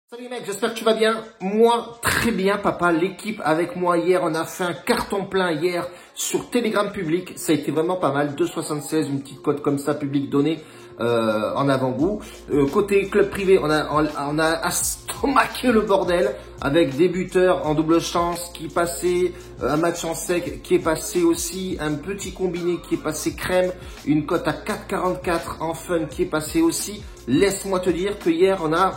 Salut les mecs, j'espère que tu vas bien. Moi, très bien papa. L'équipe avec moi hier, on a fait un carton plein hier sur Telegram public. Ça a été vraiment pas mal. 2,76, une petite cote comme ça, public donné en avant-goût. Côté club privé, on a estomaqué le bordel avec des buteurs en double chance qui passaient, un match en sec qui est passé aussi, un petit combiné qui est passé crème, une cote à 4,44 en fun qui est passé aussi. Laisse-moi te dire que hier, on a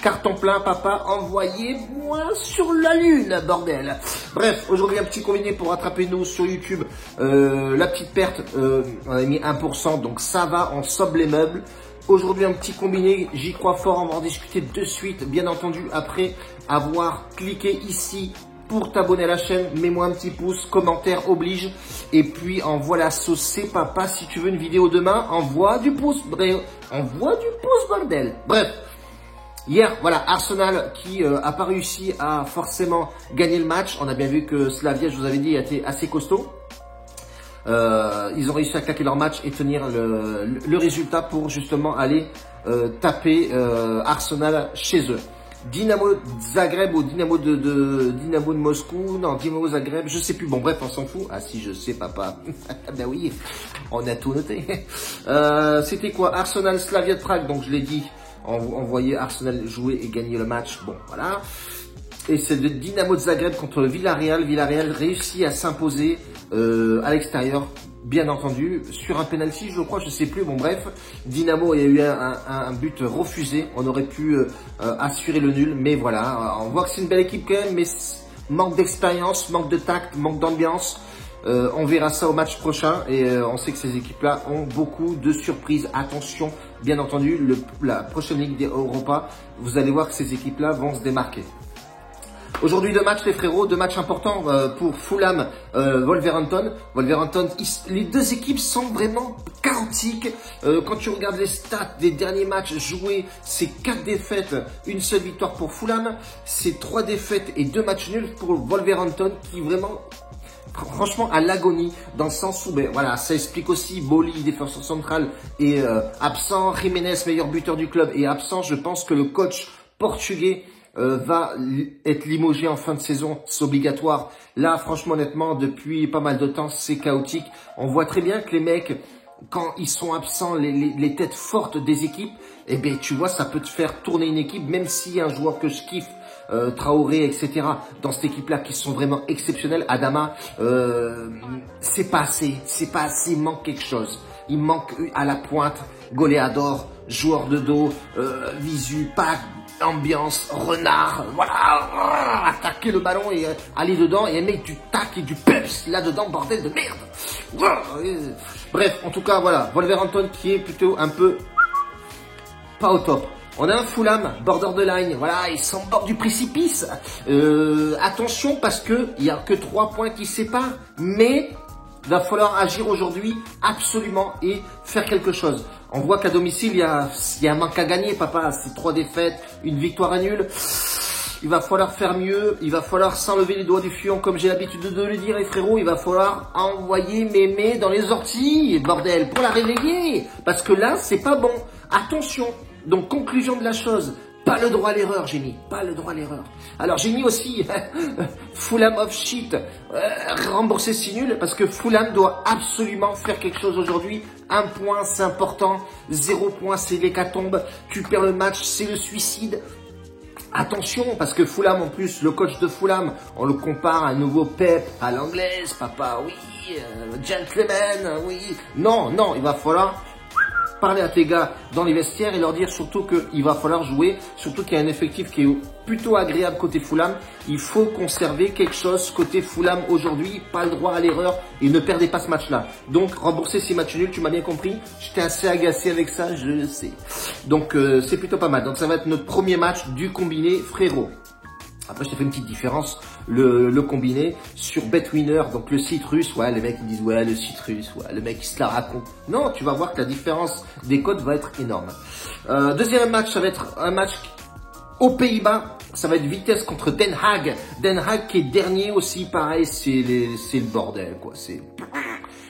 carton plein, papa, envoyez-moi sur la lune, bordel. Bref, aujourd'hui, un petit combiné pour rattraper nous sur YouTube. La petite perte, on a mis 1%, donc ça va, on sobe les meubles. Aujourd'hui, un petit combiné, j'y crois fort, on va en discuter de suite, bien entendu, après avoir cliqué ici pour t'abonner à la chaîne. Mets-moi un petit pouce, commentaire oblige. Et puis, envoie la sauce, c'est papa. Si tu veux une vidéo demain, envoie du pouce, bref, envoie du pouce, bordel. Bref. Hier, voilà, Arsenal qui a pas réussi à forcément gagner le match. On a bien vu que Slavia, je vous avais dit, était assez costaud. Ils ont réussi à claquer leur match et tenir le résultat pour justement aller taper Arsenal chez eux. Dynamo Zagreb ou Dynamo de Moscou, non, Dynamo Zagreb, je sais plus. Bon, bref, on s'en fout. Ah si, je sais, papa. Ben oui, on a tout noté. C'était quoi? Arsenal Slavia de Prague, donc je l'ai dit. On voyait Arsenal jouer et gagner le match. Bon, voilà. Et c'est le Dynamo de Zagreb contre le Villarreal. Villarreal réussit à s'imposer à l'extérieur, bien entendu, sur un penalty, je crois, je sais plus. Bon, bref, Dynamo, il y a eu un but refusé. On aurait pu assurer le nul, mais voilà. On voit que c'est une belle équipe quand même, mais manque d'expérience, manque de tact, manque d'ambiance. On verra ça au match prochain et on sait que ces équipes-là ont beaucoup de surprises. Attention, bien entendu, la prochaine Ligue d'Europa, vous allez voir que ces équipes-là vont se démarquer. Aujourd'hui, deux matchs, les frérots, deux matchs importants pour Fulham, Wolverhampton. Wolverhampton, les deux équipes sont vraiment chaotiques. Quand tu regardes les stats des derniers matchs joués, c'est 4 défaites, une seule victoire pour Fulham. C'est 3 défaites et 2 matchs nuls pour Wolverhampton qui vraiment... franchement à l'agonie, dans le sens où ben voilà, ça explique aussi Boli, défenseur central, est absent, Jiménez, meilleur buteur du club, est absent. Je pense que le coach portugais va être limogé en fin de saison, c'est obligatoire. Là, franchement, honnêtement, depuis pas mal de temps, c'est chaotique. On voit très bien que les mecs, quand ils sont absents, les têtes fortes des équipes, eh ben tu vois, ça peut te faire tourner une équipe, même si un joueur que je kiffe, Traoré, etc. dans cette équipe-là qui sont vraiment exceptionnels. Adama, c'est pas assez, il manque quelque chose. Il manque à la pointe, goléador, joueur de dos, visu, pack, ambiance, renard, voilà, attaquer le ballon et aller dedans et mettre du tac et du peps là-dedans, bordel de merde. Bref, en tout cas, voilà, Wolverhampton qui est plutôt un peu pas au top. On a un Fulham, borderline, voilà, ils sont au bord du précipice. Attention parce que il y a que 3 points qui séparent, mais il va falloir agir aujourd'hui absolument et faire quelque chose. On voit qu'à domicile, il y a un manque à gagner, papa. C'est 3 défaites, une victoire à nul. Il va falloir faire mieux. Il va falloir s'enlever les doigts du fion, comme j'ai l'habitude de le dire, les frérots. Il va falloir envoyer mémé dans les orties, bordel, pour la réveiller. Parce que là, c'est pas bon. Attention. Donc, conclusion de la chose. Pas le droit à l'erreur, j'ai mis. Pas le droit à l'erreur. Alors, j'ai mis aussi Fulham of shit. Rembourser si nul. Parce que Fulham doit absolument faire quelque chose aujourd'hui. 1 point, c'est important. 0 point, c'est l'hécatombe. Tu perds le match, c'est le suicide. Attention, parce que Fulham, en plus, le coach de Fulham, on le compare à un nouveau Pep, à l'anglaise, papa, oui, gentleman, oui. Non, non, il va falloir parler à tes gars dans les vestiaires et leur dire surtout qu'il va falloir jouer, surtout qu'il y a un effectif qui est plutôt agréable côté Fulham. Il faut conserver quelque chose côté Fulham aujourd'hui, pas le droit à l'erreur et ne perdez pas ce match-là. Donc rembourser ces matchs nuls, tu m'as bien compris, j'étais assez agacé avec ça, je le sais. Donc c'est plutôt pas mal. Donc ça va être notre premier match du combiné frérot. Après, je t'ai fait une petite différence, le combiné sur BetWinner, donc le site russe. Ouais, les mecs ils disent ouais, le site russe, ouais, le mec il se la raconte. Non, tu vas voir que la différence des codes va être énorme. Deuxième match, ça va être un match aux Pays-Bas. Ça va être Vitesse contre Den Haag. Den Haag qui est dernier aussi, pareil, c'est le bordel, quoi. C'est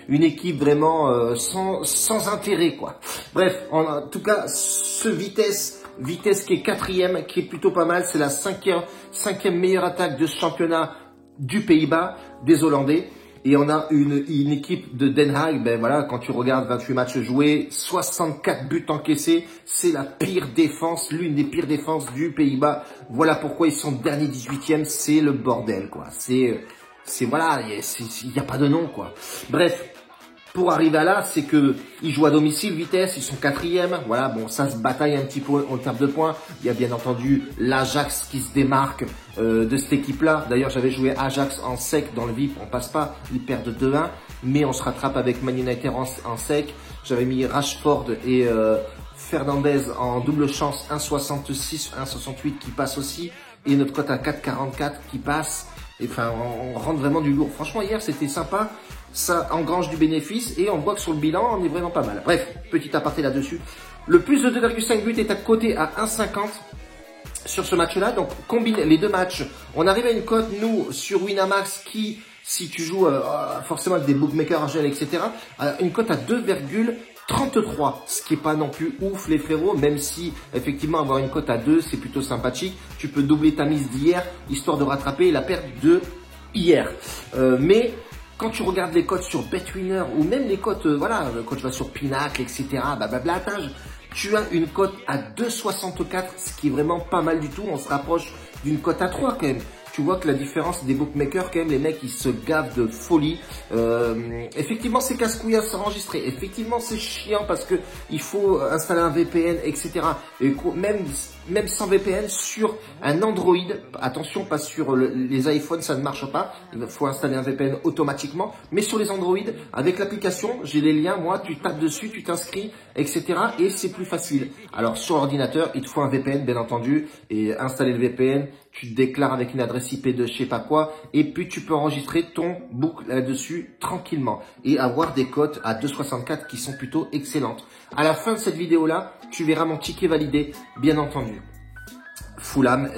une équipe vraiment sans intérêt, quoi. Bref, en tout cas, ce Vitesse Vitesse qui est quatrième, qui est plutôt pas mal. C'est la cinquième meilleure attaque de ce championnat du Pays-Bas, des Hollandais. Et on a une équipe de Den Haag, ben voilà, quand tu regardes 28 matchs joués, 64 buts encaissés, c'est la pire défense, l'une des pires défenses du Pays-Bas. Voilà pourquoi ils sont dernier 18e, c'est le bordel, quoi. C'est voilà, il n'y a pas de nom, quoi. Bref. Pour arriver à là, c'est que ils jouent à domicile, Vitesse, ils sont quatrième. Voilà, bon, ça se bataille un petit peu en termes de points. Il y a bien entendu l'Ajax qui se démarque de cette équipe-là. D'ailleurs, j'avais joué Ajax en sec dans le VIP, on passe pas, ils perdent 2-1, mais on se rattrape avec Man United en sec. J'avais mis Rashford et Fernandez en double chance, 1,66, 1,68 qui passe aussi, et notre cote à 4,44 qui passe. Et enfin, on rentre vraiment du lourd. Franchement, hier, c'était sympa. Ça engrange du bénéfice et on voit que sur le bilan, on est vraiment pas mal. Bref, petit aparté là-dessus. Le plus de 2,5 buts est à côté à 1,50 sur ce match-là. Donc, combine les deux matchs. On arrive à une cote, nous, sur Winamax qui, si tu joues forcément avec des bookmakers argent, etc., une cote à 2,33, ce qui est pas non plus ouf les frérots, même si effectivement avoir une cote à 2 c'est plutôt sympathique. Tu peux doubler ta mise d'hier histoire de rattraper la perte de hier. Mais quand tu regardes les cotes sur BetWinner ou même les cotes, voilà, quand tu vas sur Pinacle, etc., blablabla, tu as une cote à 2,64, ce qui est vraiment pas mal du tout. On se rapproche d'une cote à 3 quand même. Tu vois que la différence des bookmakers, quand même, les mecs, ils se gavent de folie. Effectivement, c'est casse-couille à s'enregistrer. Effectivement, c'est chiant parce que il faut installer un VPN, etc. Et même sans VPN, sur un Android, attention, pas sur les iPhones, ça ne marche pas. Il faut installer un VPN automatiquement. Mais sur les Android, avec l'application, j'ai les liens, moi, tu tapes dessus, tu t'inscris, etc. Et c'est plus facile. Alors, sur l'ordinateur, il te faut un VPN, bien entendu. Et installer le VPN, tu te déclares avec une adresse IP de je sais pas quoi, et puis tu peux enregistrer ton book là-dessus tranquillement et avoir des cotes à 2,64 qui sont plutôt excellentes. À la fin de cette vidéo-là, tu verras mon ticket validé, bien entendu. Fulham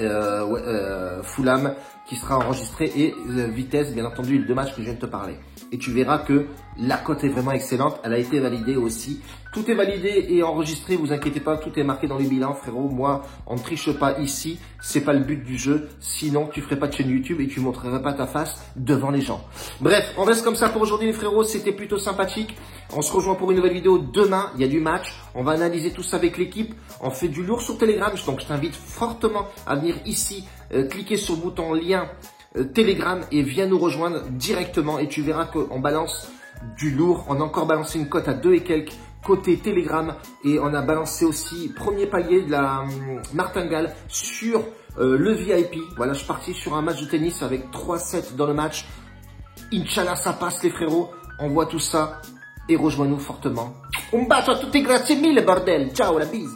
qui sera enregistré et Vitesse, bien entendu, les deux matchs que je viens de te parler. Et tu verras que la cote est vraiment excellente. Elle a été validée aussi. Tout est validé et enregistré. Vous inquiétez pas, tout est marqué dans les bilans, frérot. Moi, on ne triche pas ici. C'est pas le but du jeu. Sinon, tu ferais pas de chaîne YouTube et tu montrerais pas ta face devant les gens. Bref, on reste comme ça pour aujourd'hui, les frérots. C'était plutôt sympathique. On se rejoint pour une nouvelle vidéo demain. Il y a du match. On va analyser tout ça avec l'équipe. On fait du lourd sur Telegram. Donc, je t'invite fortement à venir ici, cliquer sur le bouton lien Telegram et viens nous rejoindre directement et tu verras qu'on balance du lourd. On a encore balancé une cote à 2 et quelques côté Telegram et on a balancé aussi premier palier de la martingale sur le VIP. Voilà, je suis parti sur un match de tennis avec 3-7 dans le match. Inch'Allah, ça passe les frérots. On voit tout ça et rejoins-nous fortement. Un bacio a tutti, grazie mille, bordel. Ciao, la bise.